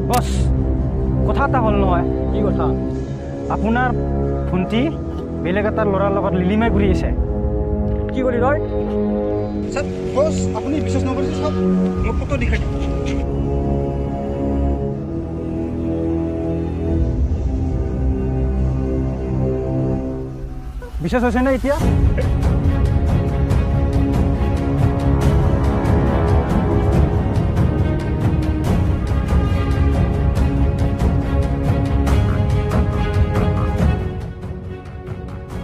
বস কথা এটা হ'ল নহয় কি কথা আপোনাৰ ভণ্টি বেলেগ এটা ল'ৰাৰ লগত লিলিমাই ঘূৰি আছে কি কৰি ৰয় স্যাৰ বস আপনি বিশ্বাস না কৰেছেন সব মোক ফটো দেখাই দিন বিশ্বাস হৈছে নে এতিয়া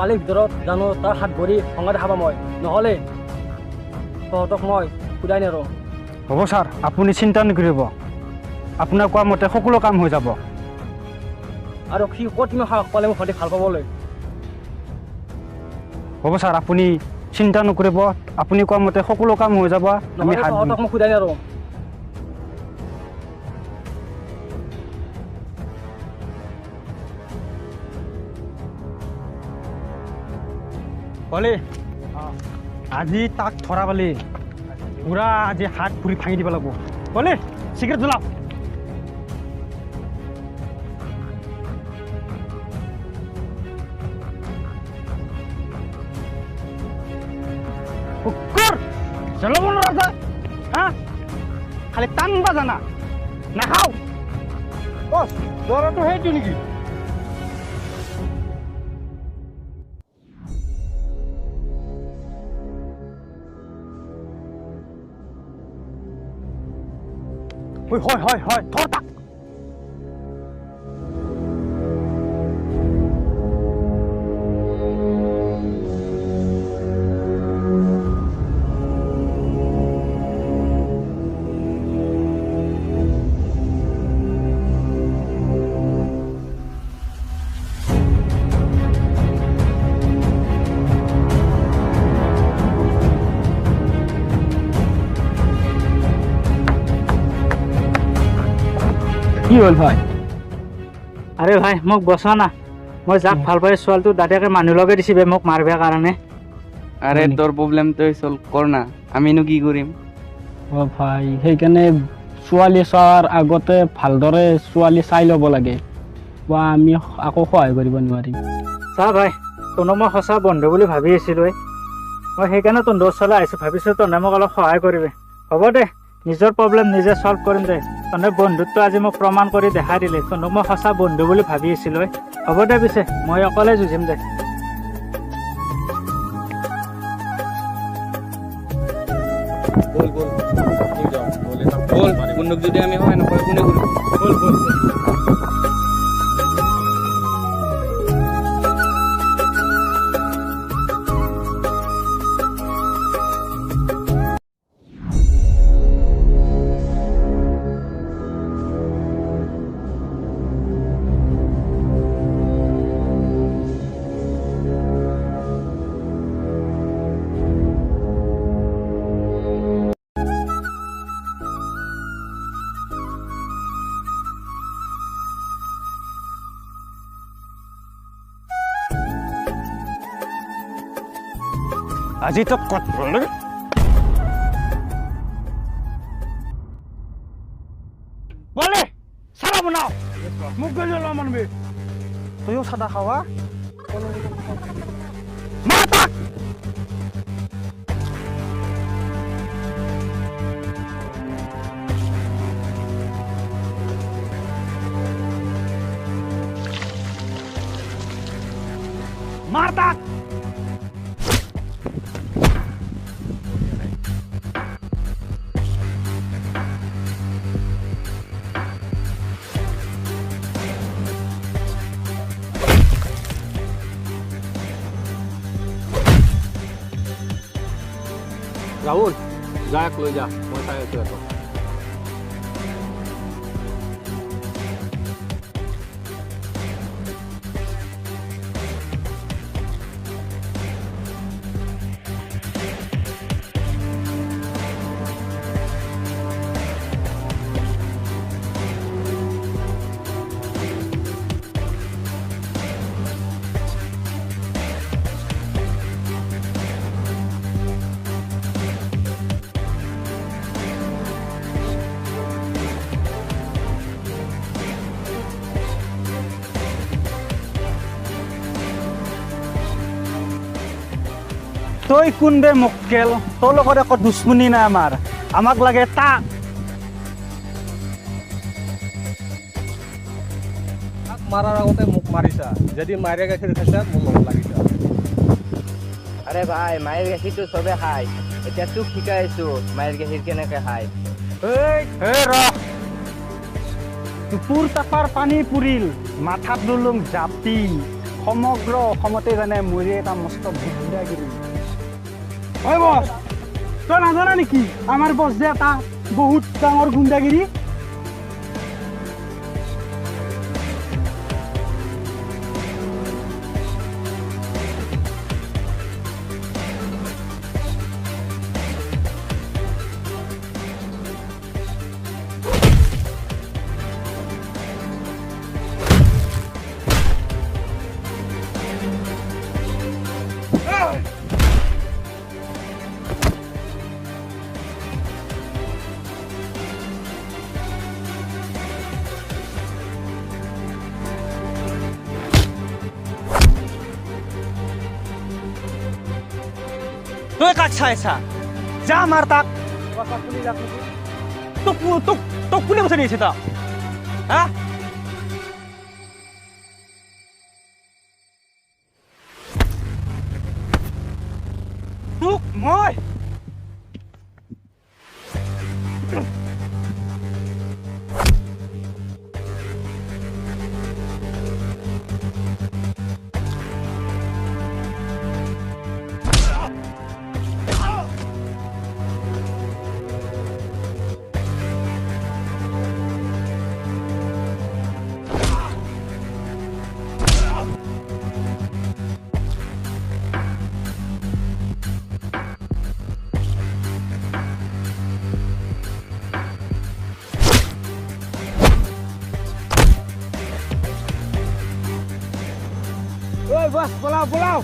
কালিৰ ভিতৰত জানো তাৰ হাত ভৰি ভঙা দেখা পাম মই নহ'লে তহঁতক মই সুধাই নেৰোঁ হ'ব ছাৰ আপুনি চিন্তা নকৰিব আপোনাৰ কোৱা মতে সকলো কাম হৈ যাব আৰু সি ক'ত মই সাহস পালে মোক সদায় ভাল পাবলৈ হ'ব ছাৰ আপুনি চিন্তা নকৰিব আপুনি কোৱা মতে সকলো কাম হৈ যাব আমি নহ'লে তহঁতক মোক সুধাই নেৰোঁ বলে আজি তাক ধৰা পালি পুৰা আজি হাত ভৰি ভাঙি দিব লাগিব বলে চিগাৰেট জ্বলাও কুকুৰ জ্বলাব নোৱাৰা হা খালি টানবা জানা নাখাও বস দৌড়াটো সেইটো নেকি হয় ধৰ তাক কি হ'ল ভাই আৰে ভাই মোক বচা না মই যাক ভাল পাই ছোৱালীটো দাদাকে মানুহ লগাই দিছি বে মোক মাৰিবৰ কাৰণে আৰে তোৰ প্ৰবলেম তো সলভ কৰ না আমিনো কি কৰিম অ ভাই সেইকাৰণে ছোৱালী চোৱাৰ আগতে ভালদৰে ছোৱালী চাই ল'ব লাগে বা আমি আকৌ সহায় কৰিব নোৱাৰিম চা ভাই তহঁতক মই সঁচা বন্ধু বুলি ভাবি আছিলোঁ মই সেইকাৰণে তহঁতৰ ওচৰলৈ আহিছোঁ ভাবিছোঁ তহঁতে মোক অলপ সহায় কৰিবি হ'ব দে নিজৰ প্ৰব্লেম নিজে সলভ কৰিম দে তহঁতে বন্ধুত্ব আজি মোক প্ৰমাণ কৰি দেখাই দিলে তহঁতক মই সঁচা বন্ধু বুলি ভাবি আছিলোঁ হ'ব দে পিছে মই অকলে যুঁজিম দে বল বল কি যাও বলে না বল বন্ধুক যদি আমি হয় না কোনে বল বল বল আজি তো কত বলে সারা বনাও মুখ গলি লো মানবে তুইও সাদা খাওয়া মাতা মাৰ তাক ৰাহুল যাক লৈ যা মই চাই আছো আকৌ তই কোন বে মক্কেল তোৰ লগত একো দুশ্মনী নাই আমাক লাগে তাক তাক মাৰাৰ আগতে মোক মাৰিছা যদি মাৰিয়া গাখীৰ খাইছা মোৰ লগত লাগিছা আৰে ভাই মায়েৰ গাখীৰ তো চবে খায় এতিয়া তোক শিকাইছো মায়েৰ গাখীৰ কেনেকে খায় টুপুৰ টাপাৰ পানী পুৰিল মাথাত লুলুং জাপি সমগ্ৰ অসমতে জানে মৰি এটা মস্ত গুণ্ডাগিৰি ঐ বছ তই নাজানা নেকি আমাৰ বছ যে এটা বহুত ডাঙৰ গুণ্ডাগিৰি তই কাক চাইছা যা মাৰ তাক তোক কোনে বচাই দিছে তাক হা তোক মই ঐ বস বলাও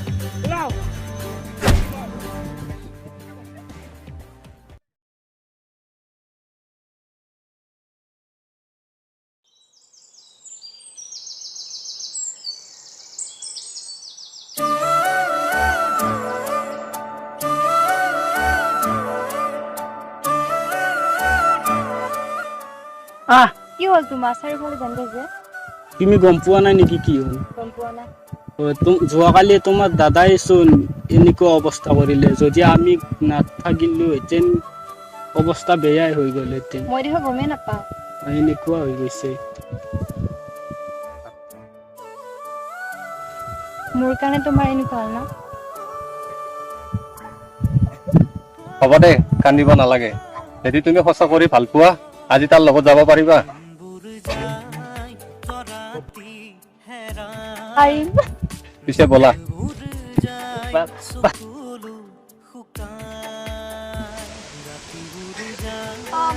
কি হল তোমাৰ চাৰিওফালে জানবে যে তুমি গম পোৱা নাই নেকি কি হ'ল গম পোৱা নাই যোৱাকালি তোমাৰ দাদাই চোন এনেকুৱা অৱস্থা কৰিলে যদি আমি নাথাকিলো হেতেন অৱস্থা বেয়াই হৈ গ'ল হেতেন মই দেখোন গমেই নাপাওঁ এনেকুৱা হৈ গৈছে মোৰ কাৰণে তোমাৰ এনেকুৱা হ'ল ন হ'ব দে কান্দিব নালাগে যদি তুমি সঁচা কৰি ভাল পোৱা আজি তাৰ লগত যাব পাৰিবা পাৰিম পিছে বলা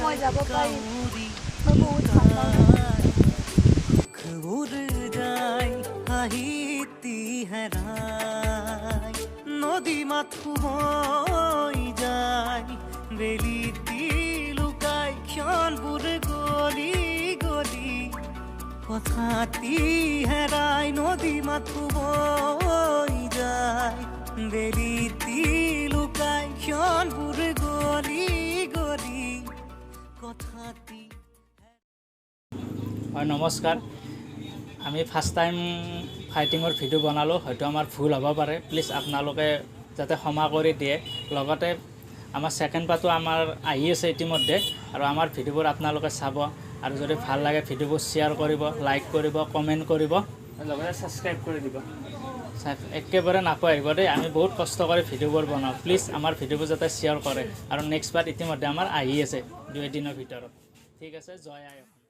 মই যাব পাৰিম মই বহুত ভাল পাওঁ নদী মাথু হৈ যায় বেলিতি লুকাই ক্ষণবোৰ গলি গলি কথাতি হেৰাই নদী মাথু হৈ যায় বেলিতি লুকাই ক্ষণবোৰ গলি গলি কথাতি নমস্কাৰ আমি ফাৰ্ষ্ট টাইম ফাইটিঙৰ ভিডিঅ' বনালোঁ, হয়তো আমাৰ ভুল হ'ব পাৰে, প্লিজ আপোনালোকে যাতে ক্ষমা কৰি দিয়ে। লগতে আমাৰ ছেকেণ্ড পাৰ্টো আমাৰ আহি আছে ইতিমধ্যে, আৰু আমাৰ ভিডিঅ'বোৰ আপোনালোকে চাব, আৰু যদি ভাল লাগে ভিডিঅ'বোৰ শ্বেয়াৰ কৰিব, লাইক কৰিব, কমেণ্ট কৰিব, লগতে ছাবস্ক্ৰাইব কৰি দিব। একেবাৰে নাপাহৰিব দেই, আমি বহুত কষ্ট কৰি ভিডিঅ'বোৰ বনাওঁ, প্লিজ আমাৰ ভিডিঅ'বোৰ যাতে শ্বেয়াৰ কৰে। আৰু নেক্সট পাৰ্ট ইতিমধ্যে আমাৰ আহি আছে 2 দিনৰ ভিতৰত। ঠিক আছে, জয় আই অসম।